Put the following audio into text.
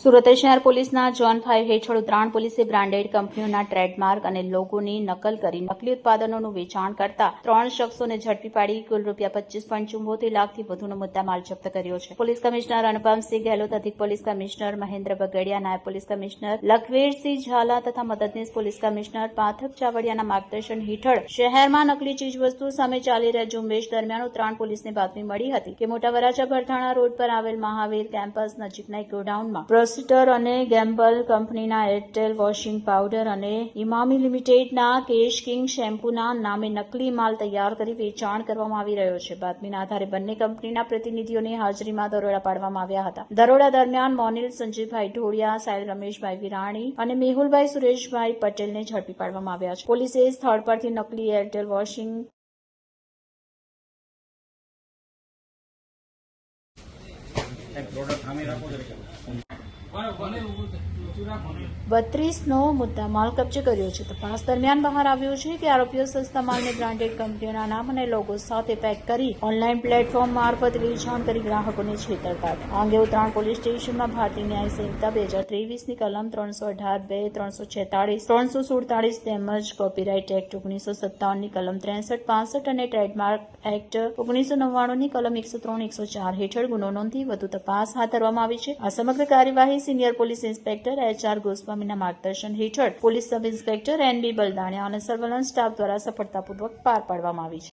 સુરત શહેર પોલીસના ઝોન 5 હેઠળ ઉત્તરાયણ પોલીસે બ્રાન્ડેડ કંપનીઓના ટ્રેડમાર્ક અને લોગોની નકલ કરી નકલી ઉત્પાદનોનું વેચાણ કરતા 3 શખ્સોને ઝડપી પાડી કુલ ₹25.74 લાખથી વધુનો મુદ્દામાલ જપ્ત કર્યો છે. પોલીસ કમિશનર અનુપમસિંહ ગેહલોત, અધિક પોલીસ કમિશનર મહેન્દ્ર બગડિયા, નાયબ પોલીસ કમિશનર લખવીરસિંહ ઝાલા તથા મદદનીશ પોલીસ કમિશનર પાથક ચાવડિયાના માર્ગદર્શન હેઠળ શહેરમાં નકલી ચીજવસ્તુ સામે ચાલી રહેલ ઝુંબેશ દરમિયાન ઉત્તરાયણ પોલીસને બાતમી મળી હતી કે મોટા વરાછા ભરથાણા રોડ પર આવેલ મહાવીર કેમ્પસ નજીકના એક ગોડાઉનમાં પ્રોસિટર અને ગેમ્બલ કંપનીના એરટેલ વોશિંગ પાવડર અને ઇમામી લિમિટેડના કેશ કિંગ શેમ્પૂના નામે નકલી માલ તૈયાર કરી વેચાણ કરવામાં આવી રહ્યો છે. બાતમીના આધારે બંને કંપનીના પ્રતિનિધિઓની હાજરીમાં દરોડા પાડવામાં આવ્યા હતા. દરોડા દરમિયાન મોનિલ સંજયભાઈ ઢોળિયા, સાયલ રમેશભાઈ વિરાણી અને મેહુલભાઈ સુરેશભાઈ પટેલને ઝડપી પાડવામાં આવ્યા છે. પોલીસે સ્થળ પરથી નકલી એરટેલ વોશિંગ 32નો મુદ્દામાલ કબજે કર્યો છે. તપાસ દરમિયાન બહાર આવ્યું છે કે આરોપીઓ સસ્તા માલને બ્રાન્ડેડ કંપનીઓના નામ અને લોગો સાથે પેક કરી ઓનલાઈન પ્લેટફોર્મ મારફત વેચાણ કરી ગ્રાહકોને છેતરતા હતા. આ અંગે ઉત્તરાયણ પોલીસ સ્ટેશનમાં ભારતીય ન્યાય સંહિતા 2023ની કલમ 318(2), 346, 347 તેમજ કોપીરાઇટ એક્ટ 1957ની કલમ 63, 65 અને ટ્રેડમાર્ક એક્ટ 1999ની કલમ 103, 104 હેઠળ ગુનો નોંધી વધુ તપાસ હાથ ધરવામાં આવી છે. આ સમગ્ર કાર્યવાહી સિનિયર પોલીસ ઇન્સ્પેક્ટર HR ગોસ્વામીના માર્ગદર્શન હેઠળ police sub inspector NB Baldania અને સર્વેલન્સ સ્ટાફ દ્વારા સફળતાપૂર્વક પાર પાડવામાં આવી છે.